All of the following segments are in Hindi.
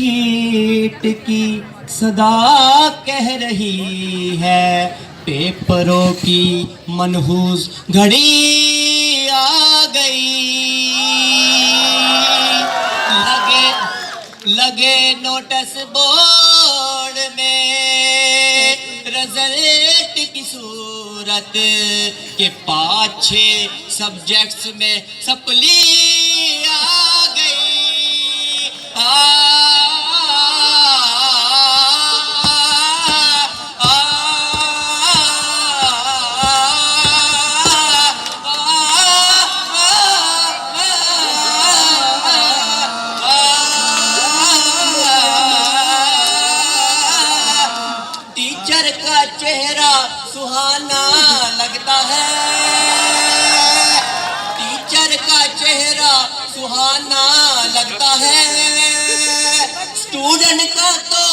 हीट की सदा कह रही है, पेपरों की मनहूस घड़ी आ गई। लगे नोटिस बोर्ड में रिजल्ट की सूरत के 5-6 सब्जेक्ट्स में सप्ली आ गई। टीचर का चेहरा सुहाना लगता है, टीचर का चेहरा सुहाना लगता है, स्टूडेंट का तो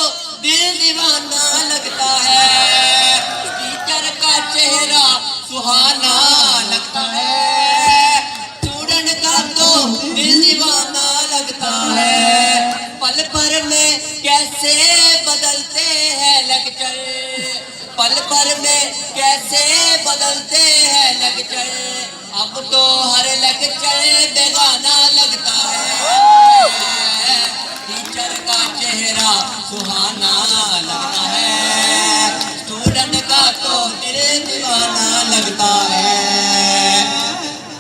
दिल दीवाना लगता है। टीचर का चेहरा सुहाना लगता है, स्टूडेंट का तो दिल दीवाना लगता है। पल भर में कैसे बदलते हैं लेक्चर, पल भर में कैसे बदलते हैं लेक्चर, अब तो हर लेक्चर बेगाना लगता है। टीचर का चेहरा सुहाना लगता है, स्टूडेंट का तो दिल दीवाना लगता है।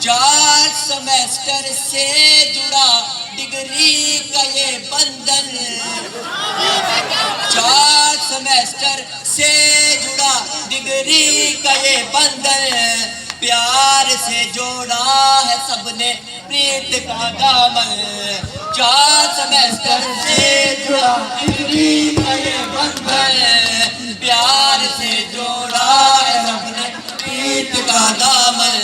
4 सेमेस्टर से जुड़ा डिग्री का ये बंधन, 4 सेमेस्टर से जुड़ा डिग्री का ये बंधन, प्यार से जोड़ा है सबने प्रीत का दामन। 4 सेमेस्टर से जुड़ा डिग्री का ये बंधन, प्यार से जोड़ा है सबने प्रीत का दामन।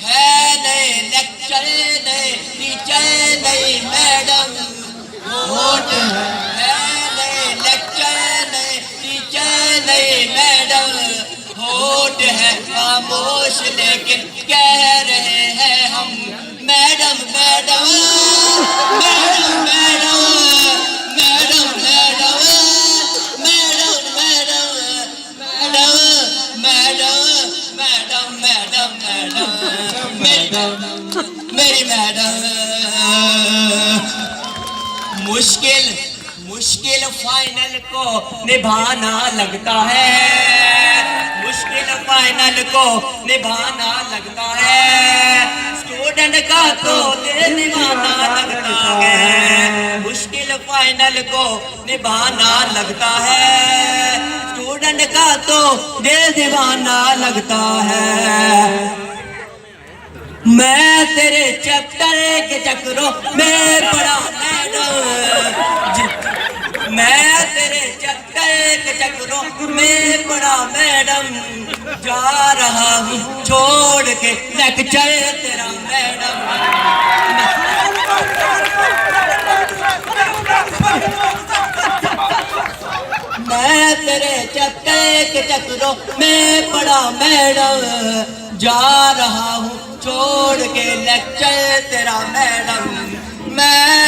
है नए लेक्चर, नए टीचर, नई मैडम, वोट है नए लेक्चर, नए टीचर, नई मैडम, वोट है खामोश लेकिन कह रहे हैं हम madam madam madam madam madam madam madam madam madam madam madam madam मेरी मैडम। मुश्किल फाइनल को निभाना लगता है, मुश्किल फाइनल को निभाना लगता है, स्टूडेंट का तो दिल दीवाना लगता है। मुश्किल फाइनल को निभाना लगता है, स्टूडेंट का तो दिल दीवाना लगता है। मैं तेरे चैप्टर के चक्रों में पड़ा मैडम, मैं तेरे चक्कर के चक्रों में पड़ा मैडम, जा रहा हूँ छोड़ के लेक्चर तेरा मैडम। मैं तेरे चक्कर के चक्रों में पड़ा मैडम, जा रहा हूँ छोड़ के लेक्चर तेरा मैडम। मैं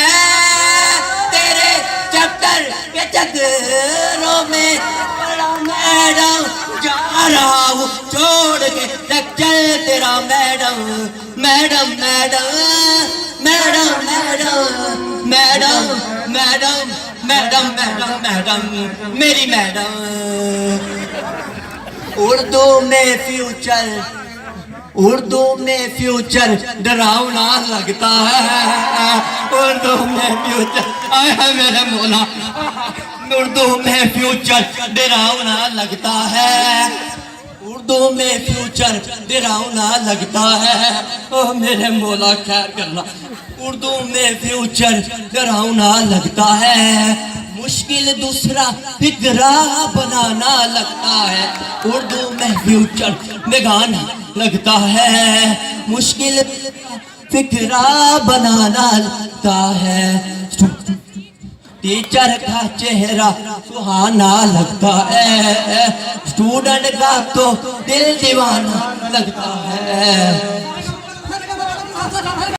तेरे चक्कर के चक्रों में पड़ा मैडम, जा रहा हूँ छोड़ के लेक्चर तेरा madam. Madam madam madam madam madam madam madam madam madam मेरी मैडम। उर्दू में फ्यूचर डरावना लगता है, उर्दू में फ्यूचर आया मेरे मौला, उर्दू में फ्यूचर डरावना लगता है, उर्दू में फ्यूचर डरावना लगता है। ओ मेरे मौला खैर करना, उर्दू में फ्यूचर डरावना लगता है, मुश्किल दूसरा फिक्रा बनाना लगता है, उर्दू में फ्यूचर बेगाना लगता है, मुश्किल फिक्रा बनाना लगता है। टीचर का चेहरा सुहाना लगता है, स्टूडेंट का तो दिल दीवाना लगता है।